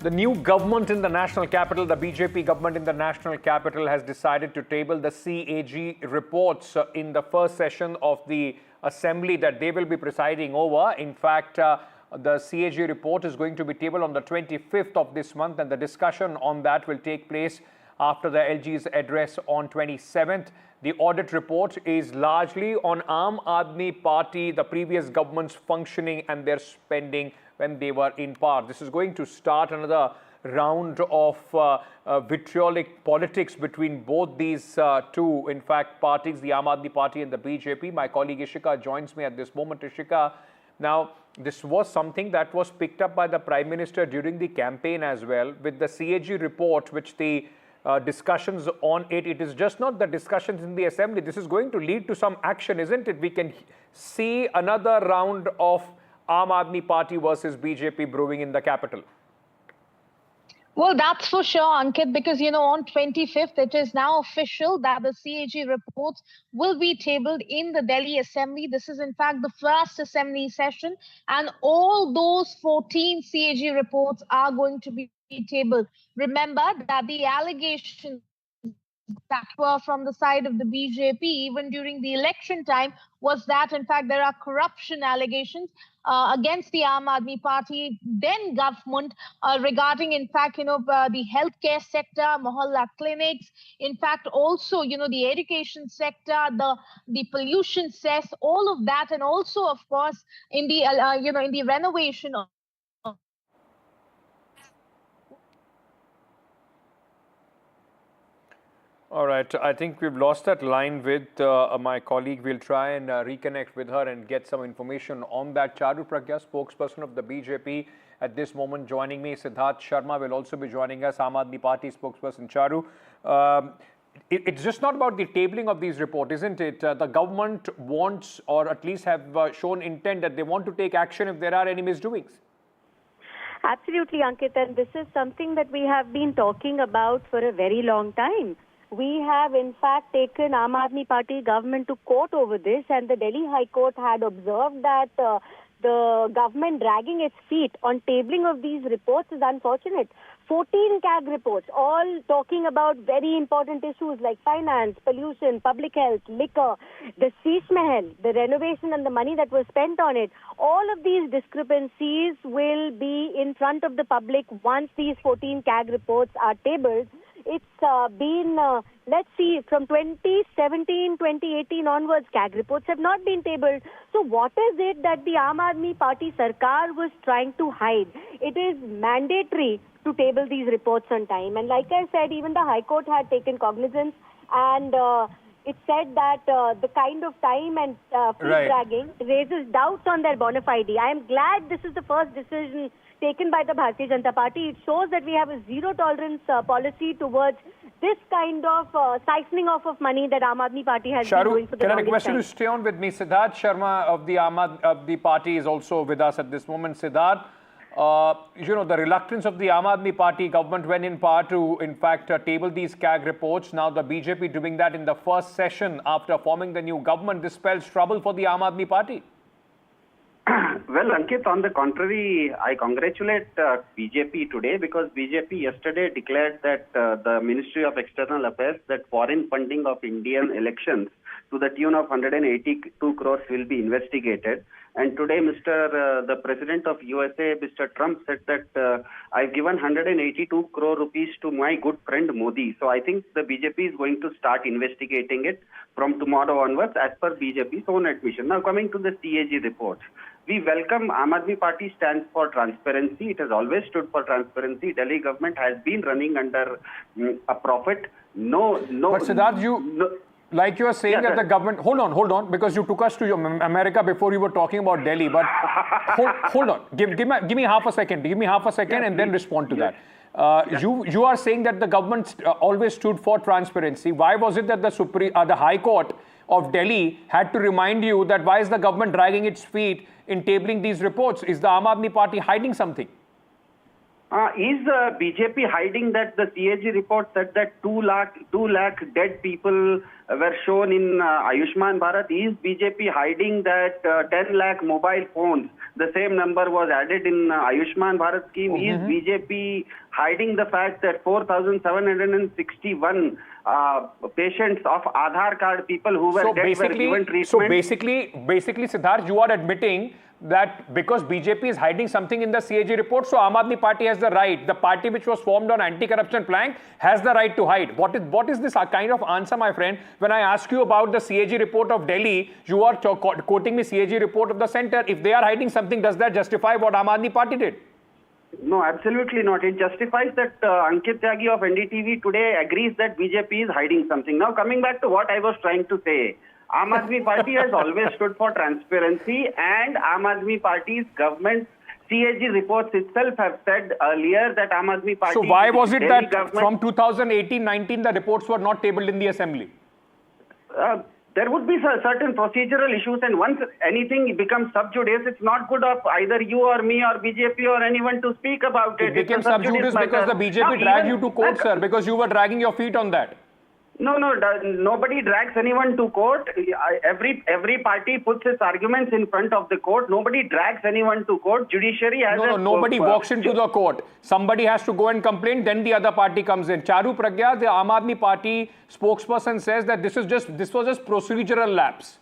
The new government in the national capital, the BJP government in the national capital, has decided to table the CAG reports in the first session of the assembly that they will be presiding over. In fact, the CAG report is going to be tabled on the 25th of this month, and the discussion on that will take place after the LG's address on 27th. The audit report is largely on Aam Aadmi Party, the previous government's functioning and their spending when they were in power. This is going to start another round of vitriolic politics between both these two, in fact, parties, the Aam Aadmi Party and the BJP. My colleague Ishika joins me at this moment. Ishika, now, this was something that was picked up by the Prime Minister during the campaign as well. With the CAG report, which the discussions on it is just not the discussions in the assembly. This is going to lead to some action, isn't it? We can see another round of Aam Aadmi Party versus BJP brewing in the capital. Well, that's for sure, Ankit, because, on 25th, it is now official that the CAG reports will be tabled in the Delhi Assembly. This is, in fact, the first Assembly session, and all those 14 CAG reports are going to be tabled. Remember that the allegations that were from the side of the BJP, even during the election time, was that, in fact, there are corruption allegations against the Aam Aadmi Party, then government, regarding, in fact, the healthcare sector, mohalla clinics, in fact, also, the education sector, the pollution cess, all of that, and also, of course, in the, in the renovation of All right, I think we've lost that line with my colleague. We'll try and reconnect with her and get some information on that. Charu Pragya, spokesperson of the BJP, at this moment joining me. Siddharth Sharma will also be joining us, Aam Aadmi Party spokesperson. Charu, it's just not about the tabling of these reports, isn't it? The government wants, or at least have shown intent that they want to take action if there are any misdoings. Absolutely, Ankit, and this is something that we have been talking about for a very long time. We have, in fact, taken Aam Aadmi Party government to court over this, and the Delhi High Court had observed that the government dragging its feet on tabling of these reports is unfortunate. 14 CAG reports, all talking about very important issues like finance, pollution, public health, liquor, the Sheesh Mahal, the renovation and the money that was spent on it. All of these discrepancies will be in front of the public once these 14 CAG reports are tabled. It's been, let's see, from 2017, 2018 onwards, CAG reports have not been tabled. So what is it that the Aam Aadmi Party Sarkar was trying to hide? It is mandatory to table these reports on time. And like I said, even the High Court had taken cognizance, and it said that the kind of time and dragging raises doubts on their bona fide. I am glad this is the first decision taken by the Bharatiya Janata Party. It shows that we have a zero tolerance policy towards this kind of siphoning off of money that Aam Aadmi Party has been doing for the longest time. Can I request you to stay on with me? Siddharth Sharma of the Aam Aadmi Party is also with us at this moment. Siddharth, the reluctance of the Aam Aadmi Party government when in power to, in fact, table these CAG reports. Now the BJP doing that in the first session after forming the new government. This spells trouble for the Aam Aadmi Party. Well, Ankit, on the contrary, I congratulate BJP today, because BJP yesterday declared that the Ministry of External Affairs, that foreign funding of Indian elections to the tune of 182 crores will be investigated. And today, the President of USA, Mr. Trump, said that I've given 182 crore rupees to my good friend Modi. So I think the BJP is going to start investigating it from tomorrow onwards, as per BJP's own admission. Now, coming to the CAG reports, we welcome Aam Aadmi Party stands for transparency. It has always stood for transparency. Delhi government has been running under a profit. But Siddharth, like you are saying that the government... Hold on, because you took us to America before you were talking about Delhi. But hold on. Give me half a second. Give me half a second and then respond to that. You are saying that the government always stood for transparency. Why was it that the High Court of Delhi had to remind you that why is the government dragging its feet in tabling these reports? Is the Aam Aadmi Party hiding something? Is BJP hiding that the CAG report said that 2 lakh dead people were shown in Ayushman Bharat? Is BJP hiding that 10 lakh mobile phones, the same number was added in Ayushman Bharat scheme? Is BJP hiding the fact that 4,761 patients of Aadhaar card people who were dead were given treatment? So basically, Siddharth, you are admitting that because BJP is hiding something in the CAG report, so Aam Aadmi Party has the right, the party which was formed on anti-corruption plank has the right to hide. What is this kind of answer, my friend? When I ask you about the CAG report of Delhi, you are quoting me CAG report of the centre. If they are hiding something, does that justify what Aam Aadmi Party did? No, absolutely not. It justifies that Ankit Tyagi of NDTV today agrees that BJP is hiding something. Now, coming back to what I was trying to say, Aam Aadmi Party has always stood for transparency, and Aam Aadmi Party's government CAG reports itself have said earlier that Aam Aadmi Party... So why was it that from 2018-19 the reports were not tabled in the assembly? There would be certain procedural issues, and once anything becomes sub judice, it's not good of either you or me or BJP or anyone to speak about it. It became sub judice because the BJP dragged you to court, sir, because you were dragging your feet on that. No, nobody drags anyone to court. Every party puts its arguments in front of the court. Nobody drags anyone to court. Judiciary has nobody walks into the court. Somebody has to go and complain, then the other party comes in. Charu Pragya, the Aam Aadmi Party spokesperson, says that this was just procedural lapse.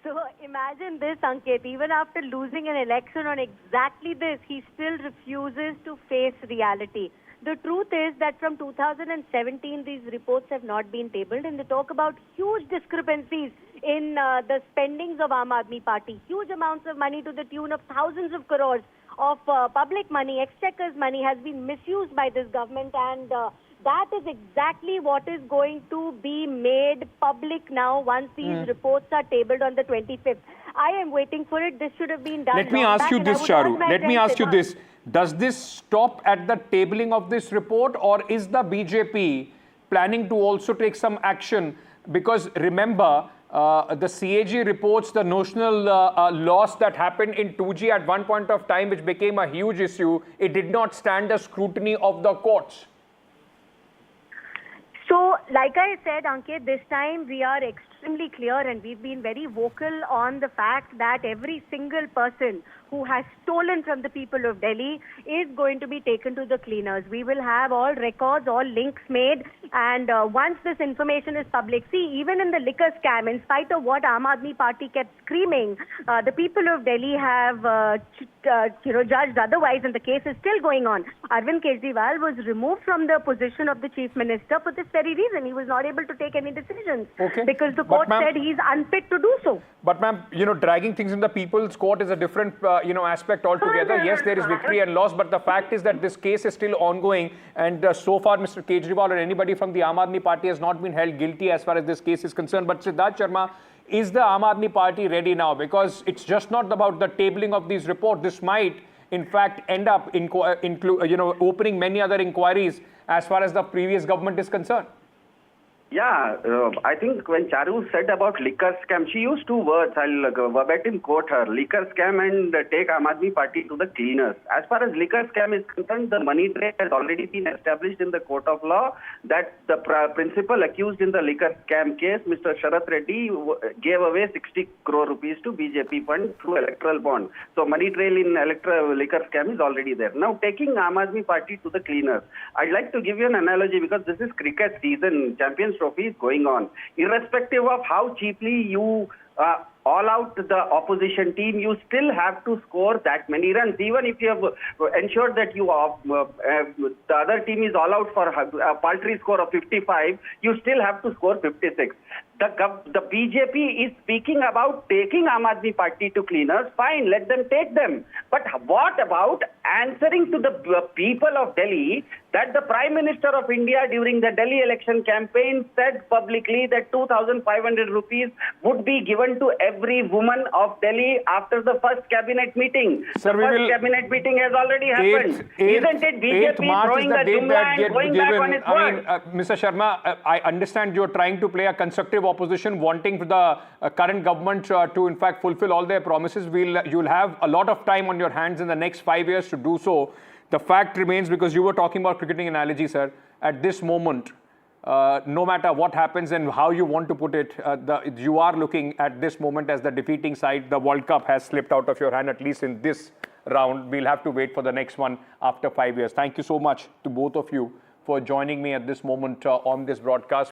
So imagine this, Ankit. Even after losing an election on exactly this, he still refuses to face reality. The truth is that from 2017, these reports have not been tabled, and they talk about huge discrepancies in the spendings of Aam Aadmi Party. Huge amounts of money to the tune of thousands of crores of public money, exchequer's money, has been misused by this government, and that is exactly what is going to be made public now once these reports are tabled on the 25th. I am waiting for it. This should have been done. Let me ask you this, Charu. Let me ask you this. Does this stop at the tabling of this report, or is the BJP planning to also take some action? Because remember, the CAG reports the notional loss that happened in 2G at one point of time, which became a huge issue. It did not stand the scrutiny of the courts. So, like I said, Ankit, this time we are extremely clear, and we've been very vocal on the fact that every single person who has stolen from the people of Delhi is going to be taken to the cleaners. We will have all records, all links made, and once this information is public, see, even in the liquor scam, in spite of what Aam Aadmi Party kept screaming, the people of Delhi have judged otherwise, and the case is still going on. Arvind Kejriwal was removed from the position of the chief minister for this very reason. He was not able to take any decisions because the court said he's unfit to do so. But ma'am, dragging things in the people's court is a different aspect altogether. Yes, there is victory and loss, but the fact is that this case is still ongoing, and so far Mr. Kejriwal or anybody from the Aam Aadmi Party has not been held guilty as far as this case is concerned. But Siddharth Sharma, is the Aam Aadmi Party ready now? Because it's just not about the tabling of these reports. This might, in fact, end up opening many other inquiries as far as the previous government is concerned. Yeah, I think when Charu said about liquor scam, she used two words. I'll verbatim quote her: liquor scam and take Aam Aadmi Party to the cleaners. As far as liquor scam is concerned, the money trail has already been established in the court of law that the principal accused in the liquor scam case, Mr. Sharath Reddy, gave away 60 crore rupees to BJP fund through electoral bond. So money trail in liquor scam is already there. Now taking Aam Aadmi Party to the cleaners, I'd like to give you an analogy because this is cricket season. Champions Trophy is going on. Irrespective of how cheaply you all out the opposition team, you still have to score that many runs. Even if you have ensured that you the other team is all out for a paltry score of 55, you still have to score 56. The BJP is speaking about taking Aam Aadmi Party to cleaners. Fine, let them take them. But what about answering to the people of Delhi that the Prime Minister of India during the Delhi election campaign said publicly that 2,500 rupees would be given to every woman of Delhi after the first cabinet meeting? Sir, the first cabinet meeting has already happened. Isn't it BJP throwing a jumla and going back on its word? Mr. Sharma, I understand you're trying to play a constructive opposition, wanting for the current government to in fact fulfill all their promises. You'll have a lot of time on your hands in the next 5 years to do so. the fact remains, because you were talking about cricketing analogy, sir, at this moment, no matter what happens and how you want to put it, you are looking at this moment as the defeating side. The World Cup has slipped out of your hand, at least in this round. We'll have to wait for the next one after 5 years. Thank you so much to both of you for joining me at this moment on this broadcast.